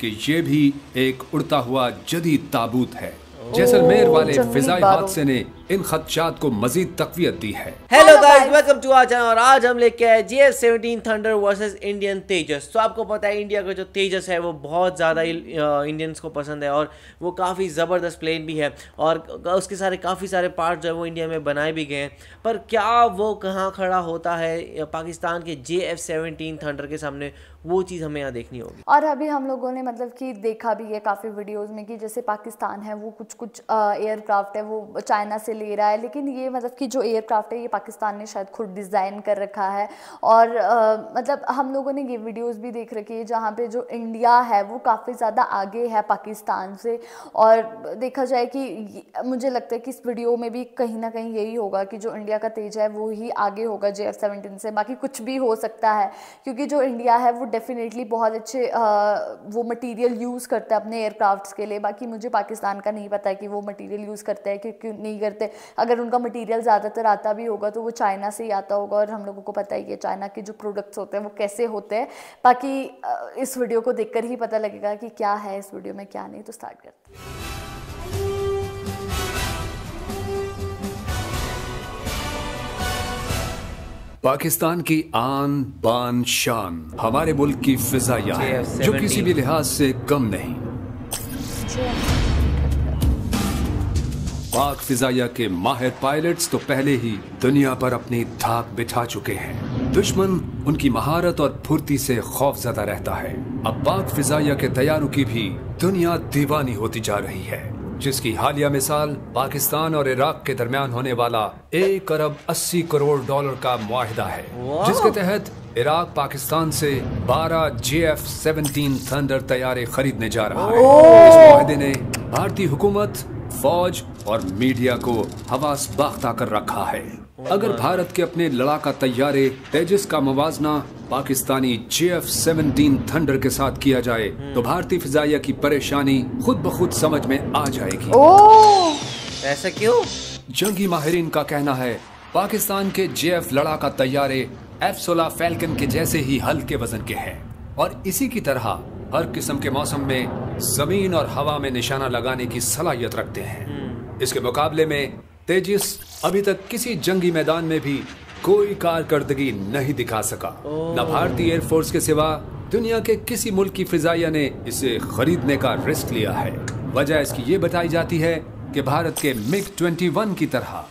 कि ये भी एक उड़ता हुआ जदीद ताबूत है। जैसलमेर वाले फिजाई हादसे ने इन खदशात को मजीद तकवीत दी है। Hello guys, welcome to our channel. और आज हम लेके आए GF-17 थंडर वर्सेस इंडियन तेजस। तो आपको पता है इंडिया का जो तेजस है वो बहुत ज़्यादा इंडियंस को पसंद है और वो काफ़ी ज़बरदस्त प्लेन भी है और उसके काफ़ी सारे पार्ट जो है वो इंडिया में बनाए भी गए हैं। पर क्या वो कहाँ खड़ा होता है पाकिस्तान के GF-17 थंडर के सामने, वो चीज़ हमें यहाँ देखनी होगी। और अभी हम लोगों ने मतलब कि देखा भी है काफ़ी वीडियोस में कि जैसे पाकिस्तान है वो कुछ एयरक्राफ्ट है वो चाइना से ले रहा है, लेकिन ये मतलब कि जो एयरक्राफ्ट है ये पाकिस्तान ने शायद खुद डिज़ाइन कर रखा है। और मतलब हम लोगों ने ये वीडियोस भी देख रखी है जहाँ पे जो इंडिया है वो काफ़ी ज़्यादा आगे है पाकिस्तान से। और देखा जाए कि मुझे लगता है कि इस वीडियो में भी कहीं ना कहीं यही होगा कि जो इंडिया का तेज है वो ही आगे होगा GF-17 से। बाकी कुछ भी हो सकता है क्योंकि जो इंडिया है वो डेफिनेटली बहुत अच्छे वो मटेरियल यूज़ करता है अपने एयरक्राफ्ट्स के लिए। बाकी मुझे पाकिस्तान का नहीं पता है कि वो मटेरियल यूज़ करते हैं कि क्यों नहीं करते। अगर उनका मटेरियल ज़्यादातर आता भी होगा तो वो चाइना से ही आता होगा और हम लोगों को पता ही है चाइना के जो प्रोडक्ट्स होते हैं वो कैसे होते हैं। बाकी इस वीडियो को देखकर ही पता लगेगा कि क्या है इस वीडियो में क्या नहीं। तो स्टार्ट करते हैं। पाकिस्तान की आन बान शान हमारे मुल्क की फिजाइया है जो किसी भी लिहाज से कम नहीं। पाक फिजाइया के माहिर पायलट्स तो पहले ही दुनिया पर अपनी धाक बिठा चुके हैं। दुश्मन उनकी महारत और फुर्ती से खौफजदा रहता है। अब पाक फिजाइया के तैयारों की भी दुनिया दीवानी होती जा रही है, जिसकी हालिया मिसाल पाकिस्तान और इराक के दरमियान होने वाला 1 अरब 80 करोड़ डॉलर का मुआहिदा है, जिसके तहत इराक पाकिस्तान से 12 GF-17 थंडर तैयारे खरीदने जा रहा है। इस मुआहिदे ने भारतीय हुकूमत, फौज और मीडिया को हवास बाख्ता कर रखा है। अगर भारत के अपने लड़ाका तैयारे तेजस का मुवाजना पाकिस्तानी GF-17 थंडर के साथ किया जाए तो भारतीय फिजाइया की परेशानी खुद ब खुद समझ में आ जाएगी। ऐसा क्यों? जंगी माहिरीन का कहना है पाकिस्तान के JF लड़ाका तैयारे F-16 फैल्कन के जैसे ही हल्के वजन के हैं और इसी की तरह हर किस्म के मौसम में जमीन और हवा में निशाना लगाने की सलाहियत रखते हैं। इसके मुकाबले में तेजस अभी तक किसी जंगी मैदान में भी कोई कारकर्दगी नहीं दिखा सका। न भारतीय एयरफोर्स के सिवा दुनिया के किसी मुल्क की फिजाइया ने इसे खरीदने का रिस्क लिया है। वजह इसकी ये बताई जाती है कि भारत के MiG-21 की तरह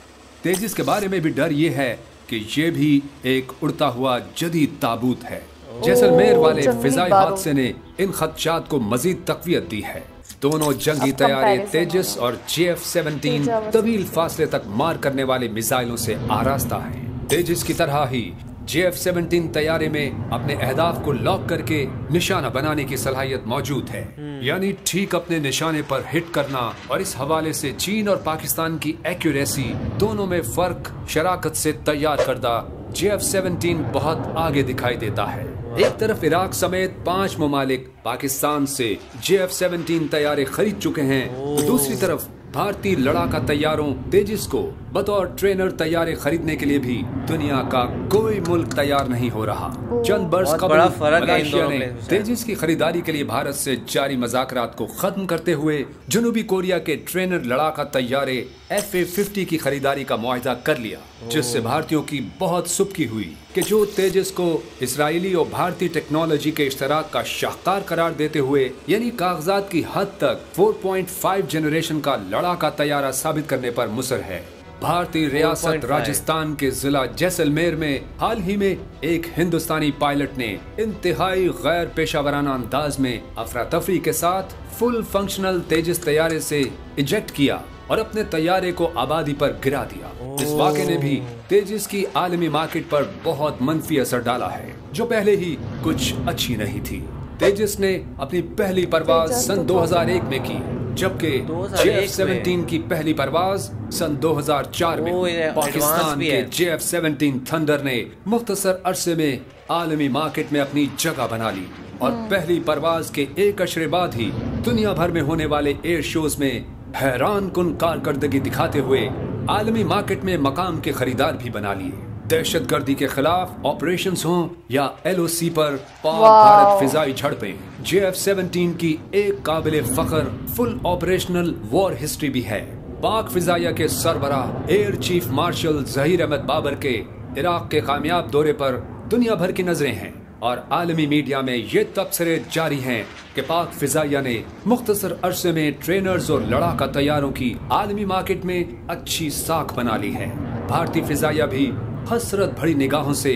तेजस के बारे में भी डर ये है कि ये भी एक उड़ता हुआ जदीद ताबूत है। जैसलमेर वाले फिजाई हादसे ने इन खदशात को मजीद तकवीत दी है। दोनों जंगी तैयारे तेजस और GF-17 तवील फासले तक मार करने वाले मिसाइलों से आरास्ता है। तेजस की तरह ही GF-17 तैयारे में अपने अहदाफ को लॉक करके निशाना बनाने की सलाहियत मौजूद है, यानी ठीक अपने निशाने पर हिट करना। और इस हवाले से चीन और पाकिस्तान की एक्यूरेसी दोनों में फर्क शराकत से तैयार करदा GF-17 बहुत आगे दिखाई देता है। एक तरफ इराक समेत 5 ममालिक पाकिस्तान से GF-17 तैयारे खरीद चुके हैं तो दूसरी तरफ भारतीय लड़ाका तैयारों तेजस को बतौर ट्रेनर तैयारे खरीदने के लिए भी दुनिया का कोई मुल्क तैयार नहीं हो रहा। चंद बरस कबल मलेशिया ने तेजस की खरीदारी के लिए भारत से जारी मज़ाकरात को खत्म करते हुए जनूबी कोरिया के ट्रेनर लड़ाका तैयारे FA-50 की खरीदारी का मुआहिदा कर लिया, जिससे भारतीयों की बहुत सुबकी हुई कि जो तेजस को इसराइली और भारतीय टेक्नोलॉजी के इश्तराक का शाहकार करार देते हुए यानी कागजात की हद तक 4.5 जनरेशन का लड़ाका तैयारा साबित करने पर मुसर है। भारतीय रियासत राजस्थान के जिला जैसलमेर में हाल ही में एक हिंदुस्तानी पायलट ने इंतहाई गैर पेशावराना अंदाज में अफरा तफरी के साथ फुल फंक्शनल तेजस तैयारे से इजेक्ट किया और अपने तैयारे को आबादी पर गिरा दिया। इस वाक़े ने भी तेजस की आलमी मार्केट पर बहुत मनफी असर डाला है, जो पहले ही कुछ अच्छी नहीं थी। तेजस ने अपनी पहली परवाज सन 2001 में की, जबकि GF-17 की पहली परवाज सन 2004 में। पाकिस्तान के GF-17 थंडर ने मुख्तसर अरसे में आलमी मार्केट में अपनी जगह बना ली और पहली परवाज के एक अशरे बाद ही दुनिया भर में होने वाले एयर शोज में हैरान कुन कारकर्दगी दिखाते हुए आलमी मार्केट में मकाम के खरीदार भी बना लिए। दहशतगर्दी के खिलाफ ऑपरेशंस हों या LOC पर पाक भारत फिजाई झड़पें, JF-17 की एक काबिले फख्र फुल ऑपरेशनल वॉर हिस्ट्री भी है। पाक फिजाइया के सरबराह air chief marshal Zaheer Ahmed Babar के इराक के कामयाब दौरे पर दुनिया भर की नजरें हैं और आलमी मीडिया में ये तबसरे जारी हैं कि पाक फिजाइया ने मुख्तसर अरसे में ट्रेनर्स और लड़ाका तैयारों की आलमी मार्केट में अच्छी साख बना ली है। भारतीय फिजाइया भी हसरत भरी निगाहों से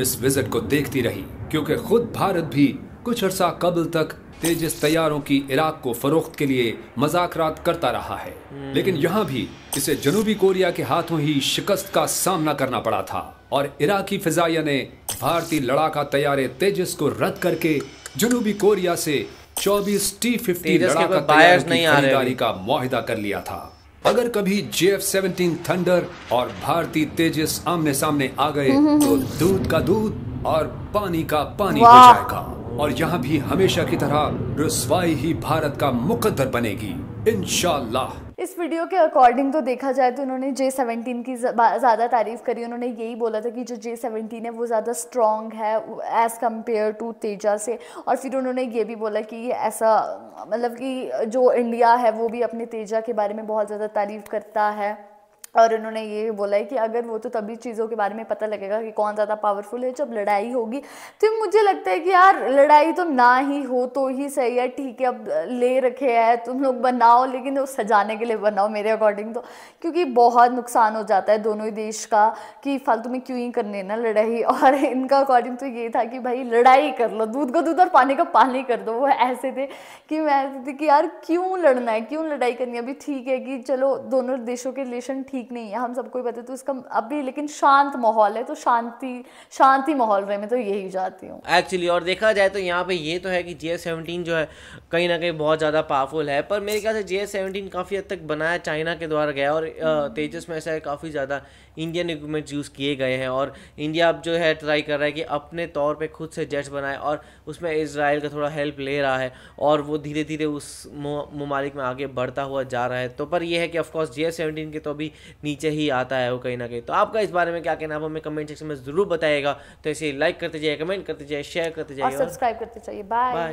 इस विजिट को देखती रही, क्योंकि खुद भारत भी कुछ अरसा कबल तक तेजस तैयारों की इराक को फरोख्त के लिए मज़ाकरात करता रहा है, लेकिन यहाँ भी इसे जनूबी कोरिया के हाथों ही शिकस्त का सामना करना पड़ा था और इराकी फिजाइया ने भारतीय लड़ाका तैयारे तेजस को रद्द करके जनूबी कोरिया से 24 T-50 लड़ाका तैयारों की खरीदारी का मुआहिदा कर लिया था। अगर कभी JF-17 थंडर और भारतीय तेजस आमने सामने आ गए तो दूध का दूध और पानी का पानी हो जाएगा और यहाँ भी हमेशा की तरह रुसवाई ही भारत का मुकद्दर बनेगी इंशाअल्लाह। इस वीडियो के अकॉर्डिंग तो देखा जाए तो उन्होंने J-17 की ज़्यादा तारीफ करी। उन्होंने यही बोला था कि जो J-17 है वो ज़्यादा स्ट्रॉन्ग है एज़ कम्पेयर टू तेजा से, और फिर उन्होंने ये भी बोला कि ये ऐसा मतलब कि जो इंडिया है वो भी अपने तेजा के बारे में बहुत ज़्यादा तारीफ करता है। और उन्होंने ये भी बोला है कि अगर वो तो तभी चीज़ों के बारे में पता लगेगा कि कौन ज़्यादा पावरफुल है जब लड़ाई होगी। तो मुझे लगता है कि यार लड़ाई तो ना ही हो तो ही सही है। ठीक है, अब ले रखे हैं तुम लोग बनाओ, लेकिन वो सजाने के लिए बनाओ मेरे अकॉर्डिंग तो, क्योंकि बहुत नुकसान हो जाता है दोनों ही देश का कि फालतू में क्यों ही करने ना लड़ाई। और इनका अकॉर्डिंग तो ये था कि भाई लड़ाई कर लो, दूध का दूध और पानी का पानी कर दो। वो ऐसे थे कि मैं ऐसे थी कि यार क्यों लड़ना है, क्यों लड़ाई करनी है। अभी ठीक है कि चलो दोनों देशों के रिलेशन ठीक नहीं है, हम सबको ही पता है, तो इसका अभी लेकिन शांत माहौल है तो शांति माहौल रहे, मैं तो यही चाहती हूँ एक्चुअली। और देखा जाए तो यहाँ पे ये तो है कि JF-17 जो है कहीं ना कहीं बहुत ज़्यादा पावरफुल है, पर मेरे ख्याल से JF-17 काफ़ी हद तक बनाया चाइना के द्वारा गया और तेजस में ऐसा है काफ़ी ज़्यादा इंडियन इक्विपमेंट्स यूज़ किए गए हैं और इंडिया अब जो है ट्राई कर रहा है कि अपने तौर पे खुद से जेट्स बनाए और उसमें इजराइल का थोड़ा हेल्प ले रहा है और वो धीरे धीरे उस ममालिक में आगे बढ़ता हुआ जा रहा है। तो पर यह है कि ऑफकोर्स JF-17 के तो अभी नीचे ही आता है वो कहीं ना कहीं। तो आपका इस बारे में क्या कहना है आप हमें कमेंट सेक्शन में ज़रूर बताइएगा। तो इसे लाइक करते जाइए, कमेंट करते जाइए, शेयर करते जाइए और सब्सक्राइब करते जाइए। बाय।